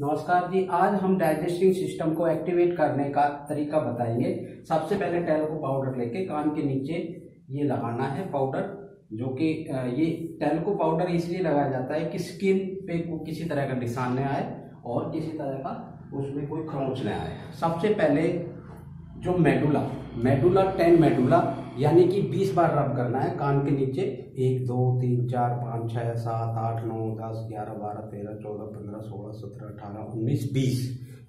नमस्कार जी। आज हम डाइजेस्टिंग सिस्टम को एक्टिवेट करने का तरीका बताएंगे। सबसे पहले टैल्को पाउडर लेके कान के नीचे ये लगाना है पाउडर, जो कि ये टैल्को पाउडर इसलिए लगाया जाता है कि स्किन पे किसी तरह का निशान न आए और किसी तरह का उसमें कोई खरोंच न आए। सबसे पहले जो मेडुला 10 मेडुला यानी कि 20 बार रब करना है कान के नीचे। 1 2 3 4 5 6 7 8 9 10 11 12 13 14 15 16 17 18 19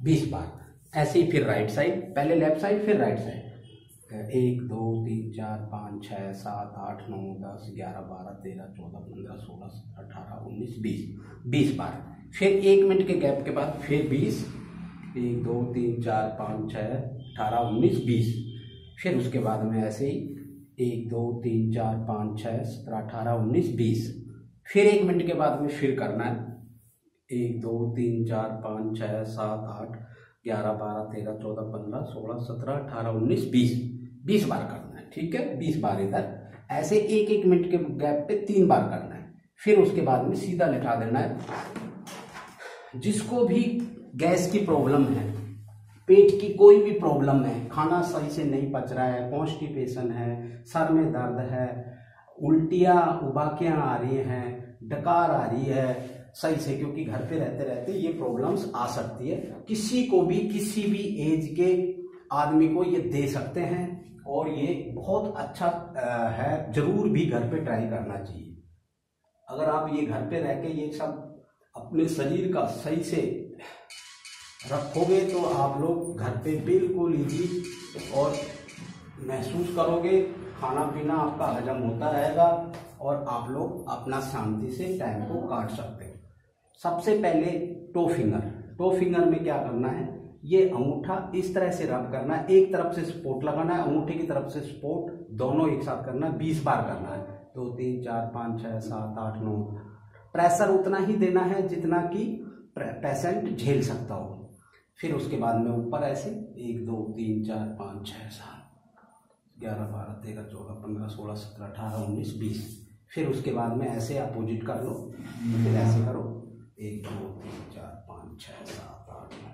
20 बार। ऐसे ही फिर राइट साइड, पहले लेफ्ट साइड फिर राइट साइड। 1 2 3 4 5 6 7 8 9 10 11 12 13 14 15 16 17 18 19 20 बार। फिर 1 मिनट के गैप के बाद फिर 20। 1 2 3 4 5 6 18 19 20। फिर उसके बाद में ऐसे ही 1 2 3 4 5 6 17 18 19 20। फिर 1 मिनट के बाद में फिर करना है 1 2 3 4 5 6 7 8 11 12 13 14 15 16 17 18 19 20 बार करना है। ठीक है, 20 बार इधर। ऐसे 1 मिनट के गैप पे 3 बार करना है। फिर उसके बाद में सीधा लिटा देना है। जिसको भी गैस की प्रॉब्लम है, पेट की कोई भी प्रॉब्लम है, खाना सही से नहीं पच रहा है, कॉन्स्टिपेशन है, सर में दर्द है, उल्टियाँ उबाकियाँ आ रही हैं, डकार आ रही है सही से, क्योंकि घर पे रहते रहते ये प्रॉब्लम्स आ सकती है। किसी को भी किसी भी एज के आदमी को ये दे सकते हैं और ये बहुत अच्छा है। जरूर भी घर पे ट्राई करना चाहिए। अगर आप ये घर पे रह के ये सब अपने शरीर का सही से रखोगे तो आप लोग घर पे बिल्कुल इजी और महसूस करोगे। खाना पीना आपका हजम होता रहेगा और आप लोग अपना शांति से टाइम को काट सकते हैं। सबसे पहले टो फिंगर में क्या करना है, ये अंगूठा इस तरह से रब करना है। एक तरफ से सपोर्ट लगाना है, अंगूठे की तरफ से सपोर्ट, दोनों एक साथ करना है। 20 बार करना है। 2 3 4 5 6 7 8 9। प्रेशर उतना ही देना है जितना कि पेशेंट झेल सकता हो। फिर उसके बाद में ऊपर ऐसे 1 2 3 4 5 6 7 11 12 13 14 15 16 17 18 19 20। फिर उसके बाद में ऐसे अपोजिट कर लो। फिर ऐसे करो 1 2 3 4 5 6 7 8 9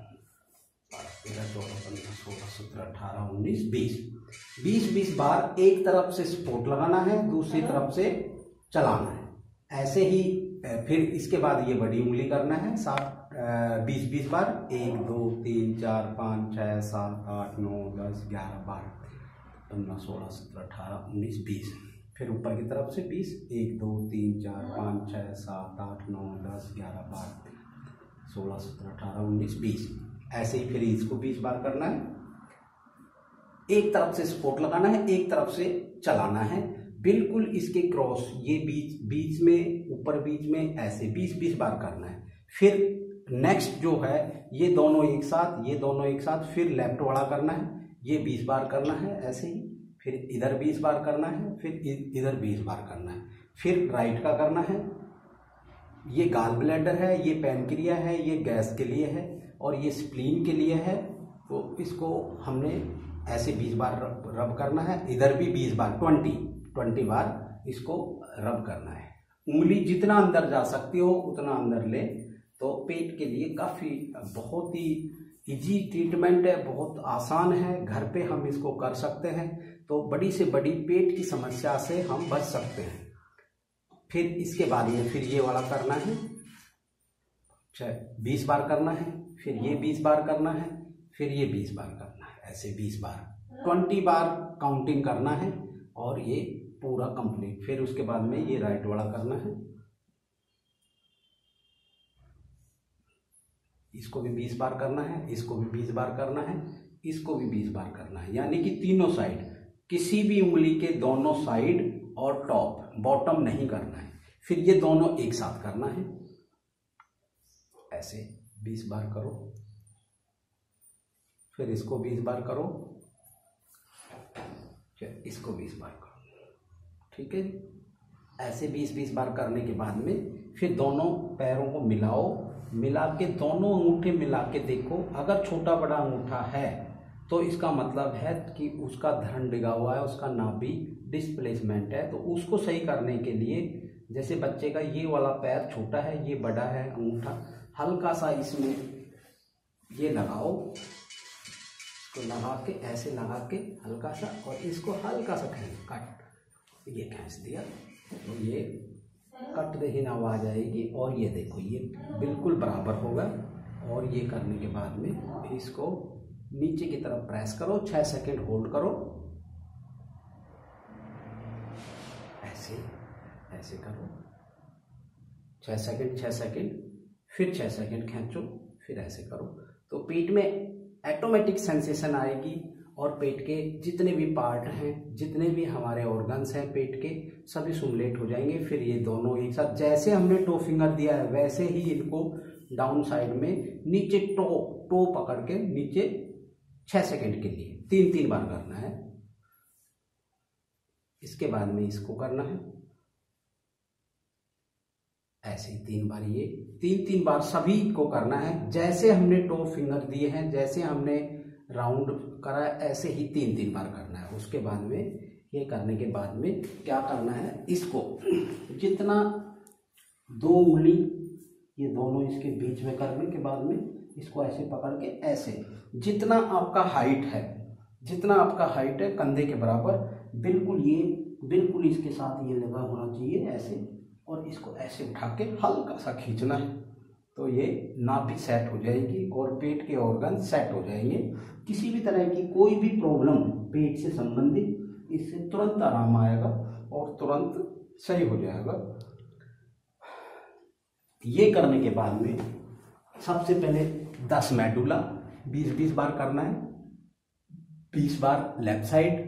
13 14 15 16 17 18 19 20 बार एक तरफ से सपोर्ट लगाना है, दूसरी तरफ से चलाना है। ऐसे ही फिर इसके बाद ये बड़ी उंगली करना है 20 बार। 1 2 3 4 5 6 7 8 9 10 11 12 15 16 17 18 19 20। फिर ऊपर की तरफ से 20। 1 2 3 4 5 6 7 8 9 10 11 12 16 17 18 19 20। ऐसे ही फिर इसको 20 बार करना है। एक तरफ से सपोर्ट लगाना है, एक तरफ से चलाना है, बिल्कुल इसके क्रॉस, ये बीच में, ऊपर बीच में, ऐसे 20 बार करना है। फिर नेक्स्ट जो है ये दोनों एक साथ, ये दोनों एक साथ। फिर लेफ्ट वाला करना है, ये 20 बार करना है ऐसे ही। फिर इधर 20 बार करना है, फिर इधर 20 बार करना है। फिर राइट का करना है। ये गाल ब्लैडर है, ये पैनक्रिया है, ये गैस के लिए है और ये स्प्लीन के लिए है। तो इसको हमने ऐसे 20 बार रब करना है। इधर भी 20 बार, 20 बार इसको रब करना है। उंगली जितना अंदर जा सकती हो उतना अंदर ले, तो पेट के लिए काफ़ी बहुत ही इजी ट्रीटमेंट है, बहुत आसान है। घर पे हम इसको कर सकते हैं तो बड़ी से बड़ी पेट की समस्या से हम बच सकते हैं। फिर इसके बाद में फिर ये वाला करना है, 20 बार करना है। फिर ये 20 बार करना है, फिर ये 20 बार करना है, ऐसे 20 बार। 20 बार काउंटिंग करना है और ये पूरा कंप्लीट। फिर उसके बाद में ये राइट वाला करना है, इसको भी 20 बार करना है, इसको भी 20 बार करना है, इसको भी 20 बार करना है। यानी कि तीनों साइड, किसी भी उंगली के दोनों साइड और टॉप बॉटम नहीं करना है। फिर ये दोनों एक साथ करना है, ऐसे 20 बार करो। फिर इसको 20 बार करो, फिर इसको 20 बार करो। ठीक है, ऐसे 20 बार करने के बाद में फिर दोनों पैरों को मिलाओ। मिला के दोनों अंगूठे मिला के देखो। अगर छोटा बड़ा अंगूठा है तो इसका मतलब है कि उसका धरण डिगा हुआ है, उसका नाभि डिस्प्लेसमेंट है। तो उसको सही करने के लिए, जैसे बच्चे का ये वाला पैर छोटा है, ये बड़ा है अंगूठा, हल्का सा इसमें ये लगाओ, तो लगा के ऐसे लगा के हल्का सा, और इसको हल्का सा खींच कट, ये खींच दिया तो ये कट देखिए आवाज आएगी, और ये देखो ये बिल्कुल बराबर होगा। और ये करने के बाद में इसको नीचे की तरफ प्रेस करो, 6 सेकंड होल्ड करो, ऐसे ऐसे करो 6 सेकंड 6 सेकंड, फिर 6 सेकंड खींचो, फिर ऐसे करो, तो पेट में ऑटोमेटिक सेंसेशन आएगी। और पेट के जितने भी पार्ट हैं, जितने भी हमारे ऑर्गन्स हैं पेट के, सभी स्टिमुलेट हो जाएंगे। फिर ये दोनों एक साथ, जैसे हमने टो फिंगर दिया है वैसे ही इनको डाउन साइड में नीचे टो पकड़ के नीचे 6 सेकंड के लिए 3-3 बार करना है। इसके बाद में इसको करना है ऐसे ही 3 बार, ये 3-3 बार सभी को करना है। जैसे हमने टो फिंगर दिए हैं, जैसे हमने राउंड करा, ऐसे ही 3-3 बार करना है। उसके बाद में ये करने के बाद में क्या करना है, इसको जितना 2 उंगली ये दोनों इसके बीच में करने के बाद में इसको ऐसे पकड़ के ऐसे, जितना आपका हाइट है, जितना आपका हाइट है कंधे के बराबर, बिल्कुल ये बिल्कुल इसके साथ ये लगा होना चाहिए ऐसे, और इसको ऐसे उठा के हल्का सा खींचना है, तो ये नाभि सेट हो जाएगी और पेट के ऑर्गन सेट हो जाएंगे। किसी भी तरह की कोई भी प्रॉब्लम पेट से संबंधित, इससे तुरंत आराम आएगा और तुरंत सही हो जाएगा। ये करने के बाद में सबसे पहले 10 मेडुला 20-20 बार करना है, 20 बार लेफ्ट साइड,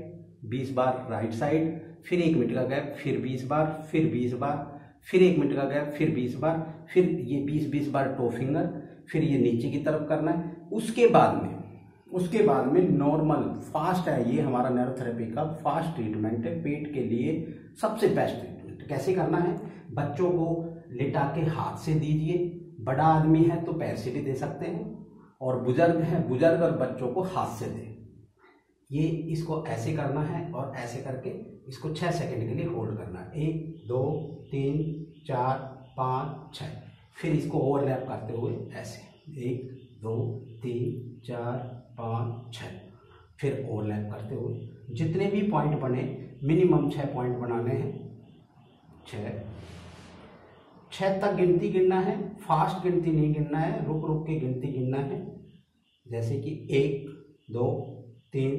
20 बार राइट साइड, फिर 1 मिनट का गैप, फिर 20 बार, फिर 20 बार, फिर 1 मिनट का गैप, फिर 20 बार, फिर ये 20-20 बार टो फिंगर, फिर ये नीचे की तरफ करना है। उसके बाद में नॉर्मल फास्ट है, ये हमारा नर्व थेरेपी का फास्ट ट्रीटमेंट है, पेट के लिए सबसे बेस्ट ट्रीटमेंट। कैसे करना है, बच्चों को लिटा के हाथ से दीजिए, बड़ा आदमी है तो पैर से भी दे सकते हैं, और बुजुर्ग है, बुजुर्ग और बच्चों को हाथ से दें। ये इसको ऐसे करना है और ऐसे करके इसको 6 सेकंड के लिए होल्ड करना है, 1 2 3 4 5 6, फिर इसको ओवरलैप करते हुए ऐसे 1 2 3 4 5 6, फिर ओवरलैप करते हुए जितने भी पॉइंट बने, मिनिमम 6 पॉइंट बनाने हैं, 6 तक गिनती गिनना है, फास्ट गिनती नहीं गिनना है, रुक रुक के गिनती गिनना है। जैसे कि 1 2 3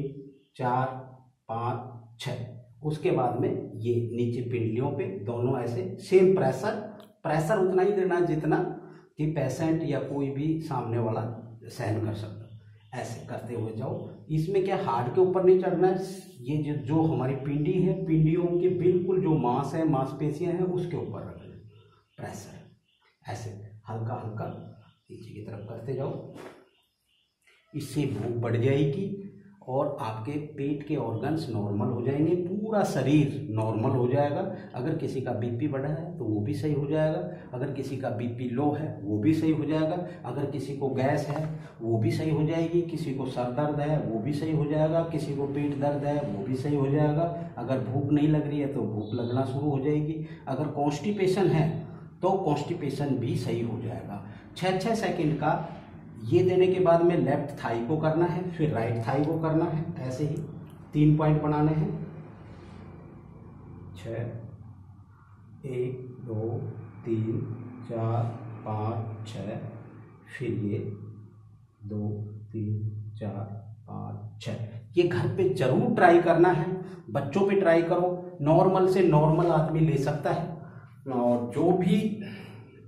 4 5 6। उसके बाद में ये नीचे पिंडलियों पे दोनों ऐसे सेम प्रेशर उतना ही देना जितना कि पेशेंट या कोई भी सामने वाला सहन कर सकता। ऐसे करते हुए जाओ। इसमें क्या हार्ट के ऊपर नहीं चढ़ना है, ये जो हमारी पिंडी है, पिंडियों के बिल्कुल जो मांस है, मांसपेशियां हैं, उसके ऊपर रखना प्रेशर। ऐसे हल्का हल्का नीचे की तरफ करते जाओ। इससे भूख बढ़ जाएगी और आपके पेट के ऑर्गन्स नॉर्मल हो जाएंगे, पूरा शरीर नॉर्मल हो जाएगा। अगर किसी का बीपी बढ़ा है तो वो भी सही हो जाएगा, अगर किसी का बीपी लो है वो भी सही हो जाएगा, अगर किसी को गैस है वो भी सही हो जाएगी, किसी को सर दर्द है वो भी सही हो जाएगा, किसी को पेट दर्द है वो भी सही हो जाएगा, अगर भूख नहीं लग रही है तो भूख लगना शुरू हो जाएगी, अगर कॉन्स्टिपेशन है तो कॉन्स्टिपेशन भी सही हो जाएगा। 6-6 सेकंड का ये देने के बाद में लेफ्ट थाई को करना है, फिर राइट थाई को करना है, ऐसे ही 3 पॉइंट बनाने हैं। 6 1 2 3 4 5 6, फिर ये 2 3 4 5 6। ये घर पे जरूर ट्राई करना है, बच्चों पे ट्राई करो, नॉर्मल से नॉर्मल आदमी ले सकता है, और जो भी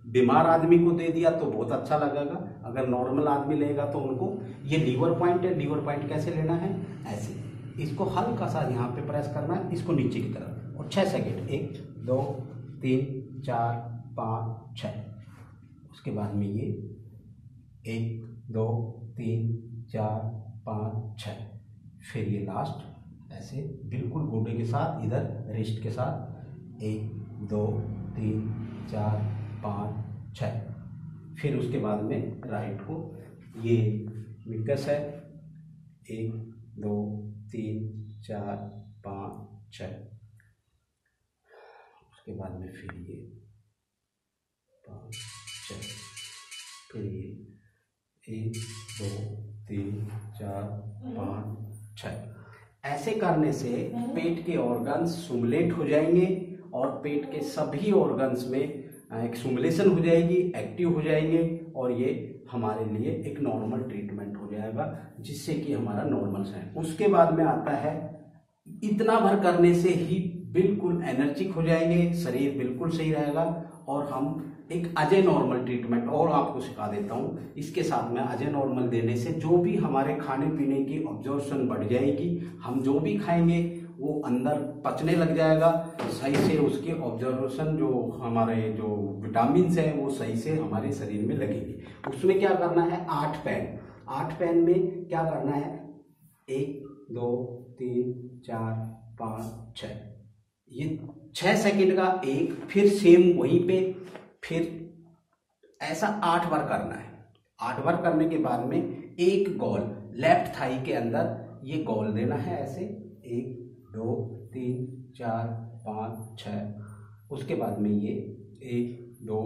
बीमार आदमी को दे दिया तो बहुत अच्छा लगेगा, अगर नॉर्मल आदमी लेगा तो उनको। ये लीवर पॉइंट है, लीवर पॉइंट कैसे लेना है, ऐसे इसको हल्का सा यहाँ पे प्रेस करना है, इसको नीचे की तरफ, और 6 सेकंड 1 2 3 4 5 6। उसके बाद में ये 1 2 3 4 5 6, फिर ये लास्ट ऐसे बिल्कुल गोडे के साथ, इधर रिस्ट के साथ 1 2 3 4 5 6। फिर उसके बाद में राइट को, ये मिकस है, 1 2 3 4 5 6। उसके बाद में फिर ये 5 6, फिर ये 1 2 3 4 5 6। ऐसे करने से पेट के ऑर्गन्स स्टिमुलेट हो जाएंगे और पेट के सभी ऑर्गन्स में एक स्टिमुलेशन हो जाएगी, एक्टिव हो जाएंगे और ये हमारे लिए एक नॉर्मल ट्रीटमेंट हो जाएगा, जिससे कि हमारा नॉर्मल है। उसके बाद में आता है, इतना भर करने से ही बिल्कुल एनर्जिक हो जाएंगे, शरीर बिल्कुल सही रहेगा। और हम एक अजय नॉर्मल ट्रीटमेंट और आपको सिखा देता हूँ। इसके साथ में अजय नॉर्मल देने से जो भी हमारे खाने पीने की ऑब्जॉर्प्शन बढ़ जाएगी, हम जो भी खाएंगे वो अंदर पचने लग जाएगा सही से, उसकी ऑब्जर्वेशन जो हमारे जो विटामिन है वो सही से हमारे शरीर में लगेगी। उसमें क्या करना है, 8 पैन में क्या करना है, 1 2 3 4 5 6, ये 6 सेकंड का एक, फिर सेम वहीं पे, फिर ऐसा 8 बार करना है। 8 बार करने के बाद में एक गोल लेफ्ट थाई के अंदर ये गोल देना है ऐसे, 1 2 3 4 5 6। उसके बाद में ये 1 2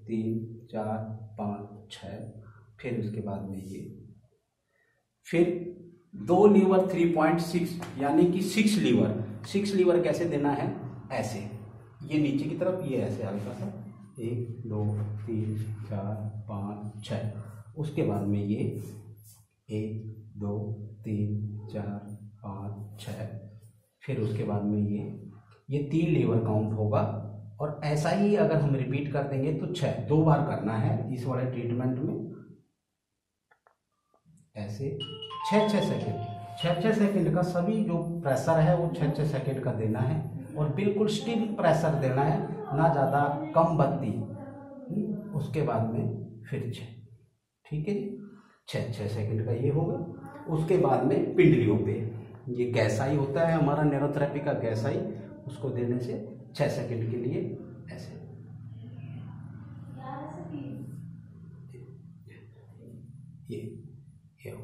3 4 5 6, फिर उसके बाद में ये, फिर 2 लीवर 3.6 यानी कि 6 लीवर कैसे देना है, ऐसे, ये नीचे की तरफ, ये ऐसे हल्का सा, 1 2 3 4 5 6। उसके बाद में ये 1 2 3 4 5 6, फिर उसके बाद में ये 3 लीवर काउंट होगा। और ऐसा ही अगर हम रिपीट कर देंगे तो 2 बार करना है इस वाले ट्रीटमेंट में, ऐसे 6 सेकंड का सभी जो प्रेशर है वो 6 सेकंड का देना है और बिल्कुल स्टिल प्रेशर देना है, ना ज़्यादा कम बत्ती। उसके बाद में फिर 6, ठीक है जी, 6 सेकंड का ये होगा। उसके बाद में पिंडलियों पे ये गैसाई होता है हमारा न्यूरोथेरेपी का गैसाई, उसको देने से 6 सेकंड के लिए ऐसे, ये हो,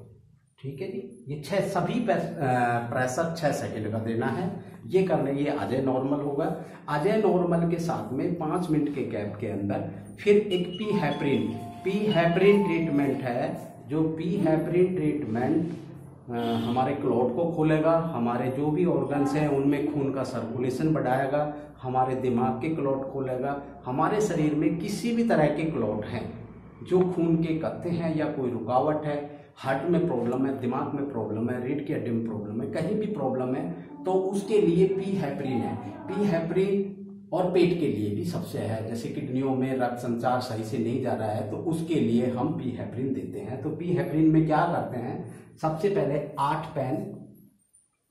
ठीक है जी। ये 6 सभी प्रेशर 6 सेकंड का देना है। ये करने, ये अजय नॉर्मल होगा। अजय नॉर्मल के साथ में 5 मिनट के गैप के अंदर फिर एक पी हैपरिन ट्रीटमेंट है, जो पी हैपरिन ट्रीटमेंट हमारे क्लॉट को खोलेगा, हमारे जो भी ऑर्गन्स हैं उनमें खून का सर्कुलेशन बढ़ाएगा, हमारे दिमाग के क्लॉट खोलेगा। हमारे शरीर में किसी भी तरह के क्लॉट हैं जो खून के कत्थे हैं या कोई रुकावट है, हार्ट में प्रॉब्लम है, दिमाग में प्रॉब्लम है, रीढ़ की हड्डी में प्रॉब्लम है, कहीं भी प्रॉब्लम है, तो उसके लिए पी हैपरिन है। पी हैपरिन और पेट के लिए भी सबसे है, जैसे किडनियों में रक्त संचार सही से नहीं जा रहा है तो उसके लिए हम पी हैपरिन देते हैं। तो पी हैपरिन में क्या करते हैं, सबसे पहले 8 पैन,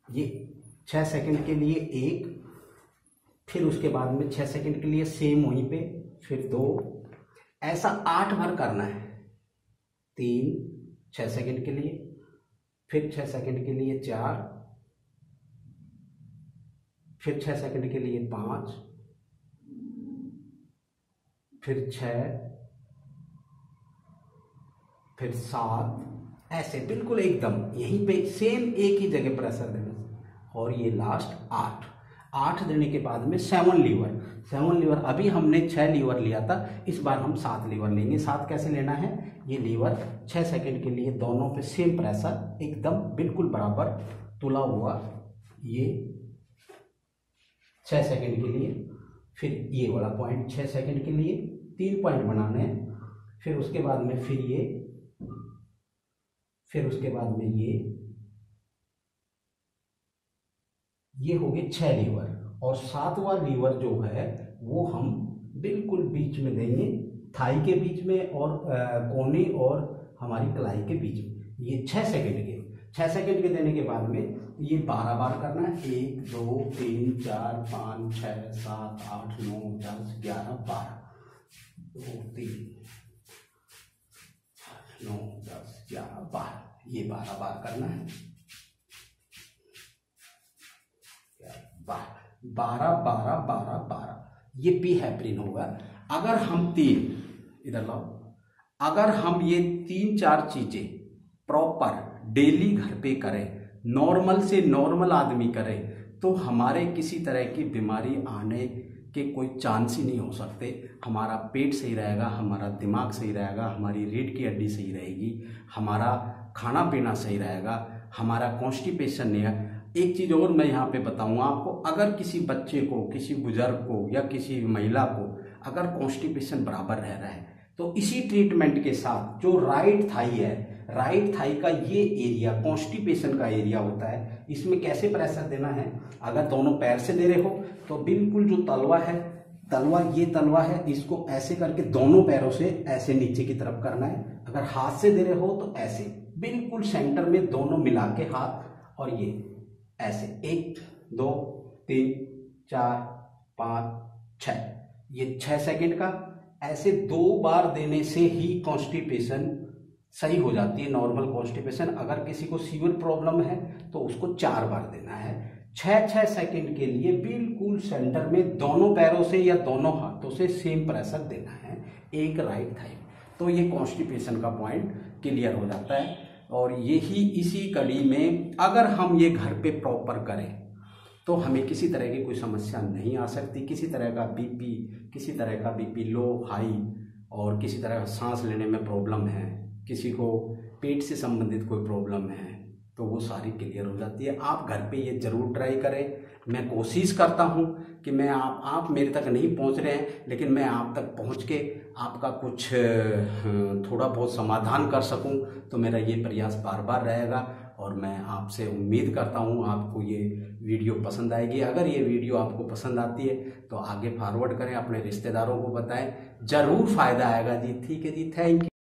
ये 6 सेकंड के लिए एक, फिर उसके बाद में 6 सेकंड के लिए सेम वहीं पे, फिर 2, ऐसा 8 बार करना है। 3 6 सेकंड के लिए, फिर 6 सेकंड के लिए 4, फिर 6 सेकंड के लिए 5, फिर 6, फिर 7, ऐसे बिल्कुल एकदम यहीं पे सेम एक ही जगह प्रेशर देना। और ये लास्ट 8 देने के बाद में 7 लीवर। अभी हमने 6 लीवर लिया था, इस बार हम 7 लीवर लेंगे। 7 कैसे लेना है, ये लीवर 6 सेकंड के लिए दोनों पे सेम प्रेशर, एकदम बिल्कुल बराबर तुला हुआ, ये 6 सेकंड के लिए, फिर ये वाला पॉइंट 6 सेकंड के लिए, 3 पॉइंट बनाने हैं। फिर उसके बाद में फिर ये, फिर उसके बाद में ये हो गए 6 लीवर। और 7वां लीवर जो है वो हम बिल्कुल बीच में देंगे, थाई के बीच में और कोहनी और हमारी कलाई के बीच में, ये 6 सेकंड के देने के बाद में ये 12 बार करना है। 1 2 3 4 5 6 7 8 9 10 11 12, 2 3 9 10 11 12, ये 12 बार करना है। 12 12 12 12, ये पी हैपरिन होगा। अगर हम इधर लाओ, अगर हम ये 3-4 चीजें प्रॉपर डेली घर पे करें, नॉर्मल से नॉर्मल आदमी करे, तो हमारे किसी तरह की बीमारी आने के कोई चांस ही नहीं हो सकते। हमारा पेट सही रहेगा, हमारा दिमाग सही रहेगा, हमारी रीढ़ की हड्डी सही रहेगी, हमारा खाना पीना सही रहेगा, हमारा कॉन्स्टिपेशन नहीं है। एक चीज़ और मैं यहाँ पे बताऊँगा आपको, अगर किसी बच्चे को, किसी बुजुर्ग को या किसी महिला को अगर कॉन्स्टिपेशन बराबर रह रहा है तो इसी ट्रीटमेंट के साथ जो राइट थाई है, राइट थाई का ये एरिया कॉन्स्टिपेशन का एरिया होता है, इसमें कैसे प्रेशर देना है। अगर दोनों पैर से दे रहे हो तो बिल्कुल जो तलवा है, ये तलवा है, इसको ऐसे करके दोनों पैरों से ऐसे नीचे की तरफ करना है। अगर हाथ से दे रहे हो तो ऐसे बिल्कुल सेंटर में दोनों मिला के हाथ, और ये ऐसे 1 2 3 4 5 6, ये 6 सेकंड का ऐसे 2 बार देने से ही कॉन्स्टिपेशन सही हो जाती है, नॉर्मल कॉन्स्टिपेशन। अगर किसी को सीवियर प्रॉब्लम है तो उसको 4 बार देना है। 6 सेकंड के लिए बिल्कुल सेंटर में दोनों पैरों से या दोनों हाथों से सेम प्रेशर देना है एक राइट थाई। तो ये कॉन्स्टिपेशन का पॉइंट क्लियर हो जाता है। और यही इसी कड़ी में अगर हम ये घर पे प्रॉपर करें तो हमें किसी तरह की कोई समस्या नहीं आ सकती। किसी तरह का बीपी लो हाई, और किसी तरह का सांस लेने में प्रॉब्लम है, किसी को पेट से संबंधित कोई प्रॉब्लम है, तो वो सारी क्लियर हो जाती है। आप घर पे ये जरूर ट्राई करें। मैं कोशिश करता हूँ कि मैं आप मेरे तक नहीं पहुँच रहे हैं, लेकिन मैं आप तक पहुँच के आपका कुछ थोड़ा बहुत समाधान कर सकूँ, तो मेरा ये प्रयास बार बार रहेगा। और मैं आपसे उम्मीद करता हूँ आपको ये वीडियो पसंद आएगी। अगर ये वीडियो आपको पसंद आती है तो आगे फॉरवर्ड करें, अपने रिश्तेदारों को बताएं, जरूर फायदा आएगा जी। ठीक है जी, थैंक यू।